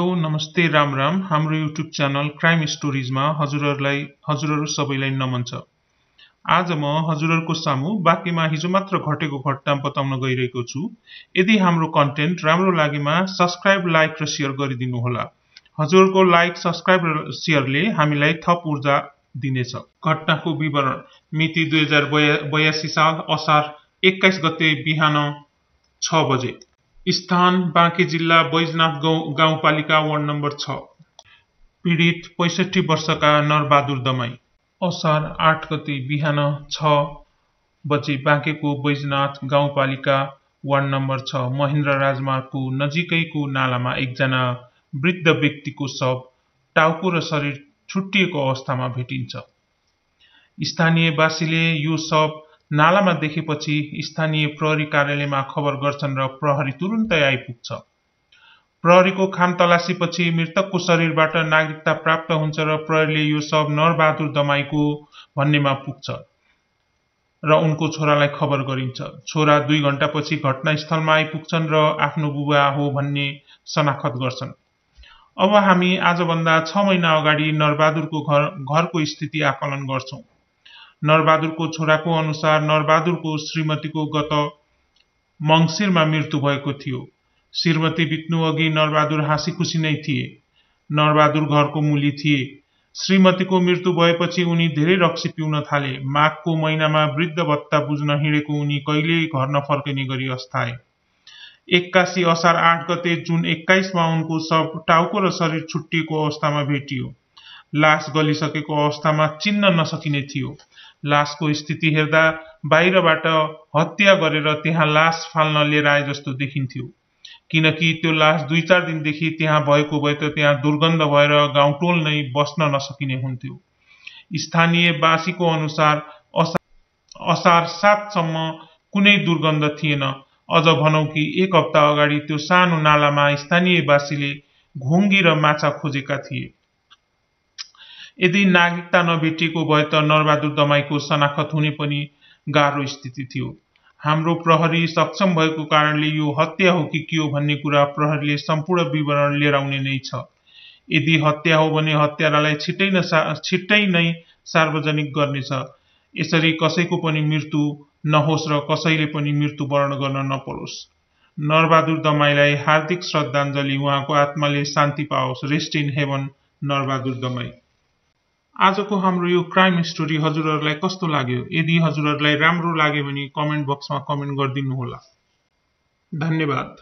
Hello नमस्ते राम राम। हाम्रो YouTube channel crime स्टोरीजमा हजुरहरू सबैलाई नमन छ। आज म हजुरहरूको सामु बाँकीमा हिजो मात्र घटेको घटना बताउन गइरहेको छु। यदि हाम्रो कन्टेन्ट राम्रो लागेमा सब्स्क्राइब, लाइक र शेयर गरिदिनु होला। हजुरहरूको लाइक, सब्स्क्राइब र शेयरले हामीलाई थप ऊर्जा दिनेछ। घटनाको विवरण मिति 2082 साल असार 21 गते बिहान 6 बजे। स्थान बाँके जिल्ला बैजनाथ गाउँपालिका वार्ड नम्बर 6। पीडित 65 वर्षका नरबहादुर दमाई। असार 8 गते बिहान 6 बजे बाँकेको बैजनाथ गाउँपालिका वार्ड नम्बर 6 महेन्द्र राजमार्गको नजिकैको नालामा एकजना वृद्ध व्यक्तिको शव टाउको र शरीर छुट्टिएको अवस्थामा भेटिन्छ। स्थानीयवासीले यो शव नालामा देखेपछि स्थानीय प्रहरी कार्यालयमा खबर गर्छन् र प्रहरी तुरुन्तै आइपुग्छ। प्रहरीको खानतलासीपछि मृतकको शरीरबाट नागरिकता प्राप्त हुन्छ र प्रहरीले यो शव नरबहादुर दमाईको भन्नेमा पुग्छ र उनको छोरालाई खबर गरिन्छ। छोरा 2 घण्टापछि घटनास्थलमा आइपुग्छन् र आफ्नो बुबा हो भन्ने शनाखत गर्छन्। अब हामी आजभन्दा 6 महिना अगाडि नरबहादुरको घरको स्थिति आकलन गर्छौं। नरबहादुरको छोराको अनुसार नरबहादुरको श्रीमतीको गत मंसिरमा मृत्यु भएको थियो। श्रीमती बित्नु अघि नरबहादुर हाँसी खुसी नै थिए। नरबहादुर घरको मूली थिए। श्रीमतीको मृत्यु भएपछि उनी धेरै रक्सी पिउन थाले। माघको महिनामा वृद्ध भत्ता बुझ्न हिँडेको उनी कहिल्यै घर नफर्किने गरी अस्ताए। 81 असार 8 गते जुन 21 मा उनको शव टाउको र शरीर छुट्टिएको अवस्थामा भेटियो। लास गलिसकेको अवस्थामा चिन्न नसकिने थियो। लासको स्थिति हेर्दा बाहिरबाट हत्या गरेर त्यहाँ लास फाल्न लिएर आए जस्तो देखिन्थ्यो, किनकि त्यो लास 2-4 दिनदेखि त्यहाँ भएको भए त त्यहाँ दुर्गन्ध भएर गाउँटोल नै बस्न नसकिने हुन्थ्यो। स्थानीयवासीको अनुसार असार 7 सम्म कुनै दुर्गन्ध थिएन। अझ भनौं कि 1 हप्ता अगाडि त्यो सानो नालामा स्थानीयवासीले घोंगी र माछा खोजेका थिए। यदि नागरिकता नभेटिएको भए त नरबहादुर दमाईको शनाखत हुने पनि गाह्रो स्थिति थियो। हाम्रो प्रहरी सक्षम भएको कारणले यो हत्या हो कि के हो भन्ने कुरा प्रहरीले सम्पूर्ण विवरण लिएर आउने नै छ। यदि हत्या हो भने हत्यारालाई छिट्टै नै सार्वजनिक गर्नेछ। यसरी कसैको पनि मृत्यु नहोस् र कसैले पनि मृत्युवरण गर्न नपरोस्। नरबहादुर दमाईलाई हार्दिक श्रद्धाञ्जली। उहाँको आत्माले शान्ति पाओस्। रेस्ट इन हेभन नरबहादुर दमाई। आजको हाम्रो यो क्राइम स्टोरी हजुरहरूलाई कस्तो लाग्यो? यदि हजुरहरूलाई राम्रो लाग्यो भने कमेन्ट बक्समा कमेन्ट गरिदिनु होला। धन्यवाद।